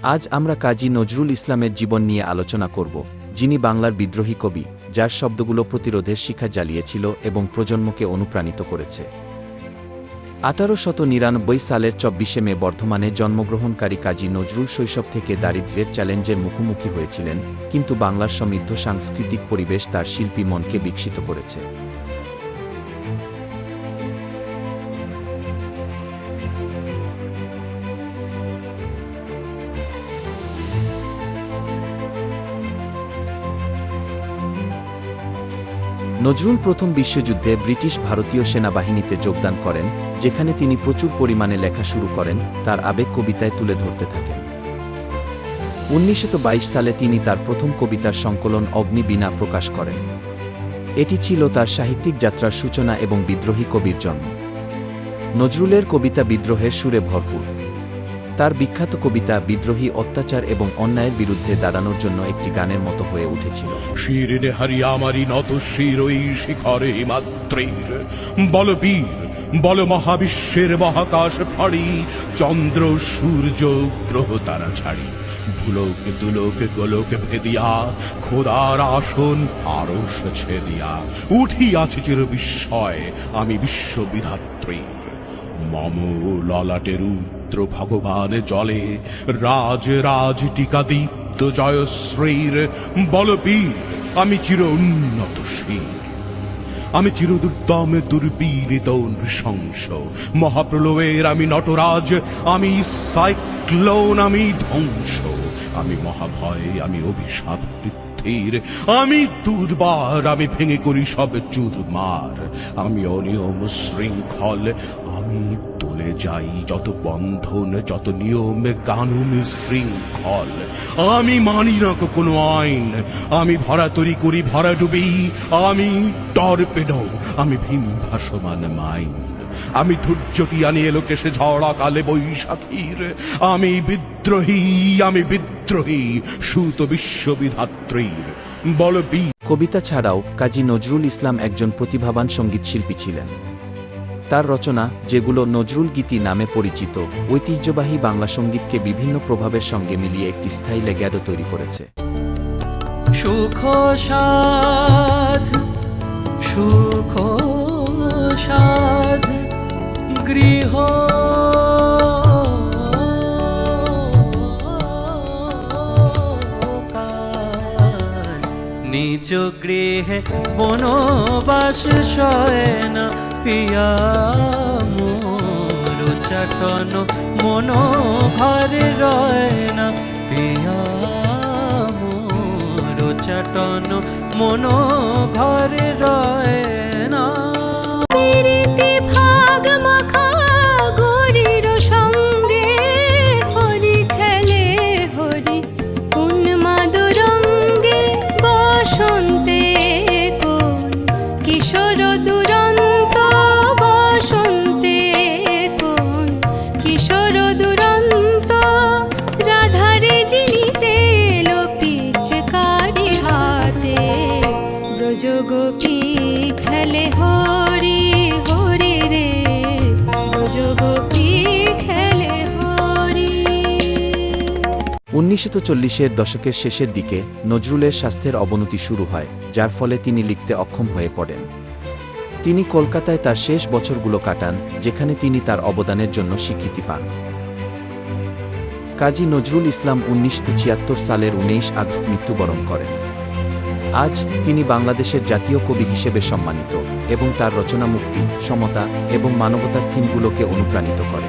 আজ আমরা কাজী নজরুল ইসলামের জীবন নিয়ে আলোচনা করব, যিনি বাংলার বিদ্রোহী কবি, যার শব্দগুলো প্রতিরোধের শিখা জ্বালিয়েছিল এবং প্রজন্মকে অনুপ্রাণিত করেছে। 1899 সালের 24শে মে বর্ধমানে জন্মগ্রহণকারী কাজী নজরুল শৈশব থেকে দারিদ্র্যের চ্যালেঞ্জের মুখোমুখি হয়েছিলেন, কিন্তু বাংলার সমৃদ্ধ সাংস্কৃতিক পরিবেশ তার শিল্পী মনকে বিকশিত করেছে। নজরুল প্রথম বিশ্বযুদ্ধে ব্রিটিশ ভারতীয় সেনাবাহিনীতে যোগদান করেন, যেখানে তিনি প্রচুর পরিমাণে লেখা শুরু করেন, তার আবেগ কবিতায় তুলে ধরতে থাকেন। 1922 সালে তিনি তার প্রথম কবিতার সংকলন অগ্নিবীণা প্রকাশ করেন। এটি ছিল তার সাহিত্যিক যাত্রার সূচনা এবং বিদ্রোহী কবির জন্ম। নজরুলের কবিতা বিদ্রোহের সুরে ভরপুর। তার বিখ্যাত কবিতা বিদ্রোহী অত্যাচার এবং অন্যায়ের বিরুদ্ধে দাঁড়ানোর জন্য একটি গানের মতো হয়ে উঠেছিল। শিরিনে হারিয়ামারি নত শিরই শিখরে মাত্রের বলবীর বল মহাবিশ্বের মহাকাশ ফাড়ি চন্দ্র সূর্য গ্রহ তারা ছাড়ি ভুলোক দুলোক গোলোক ভেদিয়া খোদার আসন আরশ ছেদিয়া উঠিয়াছে চির বিস্ময় আমি বিশ্ববিধাত্রীর মম ললাটের রুদ্র ভগবান জলে রাজ রাজ টিকা দীপ্ত জয়শ্রীর বলবীর আমি চির উন্নত শীর আমি চিরদুর্দম দুর্বিনীত নৃশংস মহাপ্রলয়ের আমি নটরাজ আমি সাইক্লোন আমি ধ্বংস আমি মহাভয় আমি অভিশাপ পৃথ্বীর আমি দুর্বার আমি ভেঙে করি সব চুরমার আমি অনিয়ম শৃঙ্খল আমি তুলে যাই যত বন্ধন যত নিয়ম কানুন শৃঙ্খল আমি মানি না কোনো আইন আমি ভরা তরি করি ভরা ডুবি আমি টর্পেডো আমি ভীম ভাসমান মাইন আমি ধৈর্যটি আনি এলোকেশে ঝড়া কালে বৈশাখীর আমি বিদ্রোহী সুত বিশ্ববিধাত্রীর বলবি। কবিতা ছাড়াও কাজী নজরুল ইসলাম একজন প্রতিভাবান সঙ্গীতশিল্পী ছিলেন। তার রচনা, যেগুলো নজরুল গীতি নামে পরিচিত, ঐতিহ্যবাহী বাংলা সঙ্গীতকে বিভিন্ন প্রভাবের সঙ্গে মিলিয়ে একটি স্থায়ী লেগ্যাডো তৈরি করেছে। সুখ সাধ গৃহ নিজ গৃহে বনবাস শয়ন পিয়া মোর চাটন মন ঘরে রয়না পিয়া মোর চাটন মন ঘরে রয়না। গোপী খেলে হরি হরি রে গোপী খেলে হরি। 1940-এর দশকের শেষের দিকে নজরুলের স্বাস্থ্যের অবনতি শুরু হয়, যার ফলে তিনি লিখতে অক্ষম হয়ে পড়েন। তিনি কলকাতায় তার শেষ বছরগুলো কাটান, যেখানে তিনি তার অবদানের জন্য স্বীকৃতি পান। কাজী নজরুল ইসলাম 1976 সালের 19 আগস্ট মৃত্যুবরণ করেন। আজ তিনি বাংলাদেশের জাতীয় কবি হিসেবে সম্মানিত এবং তার রচনা মুক্তি, সমতা এবং মানবতার থিমগুলোকে অনুপ্রাণিত করে।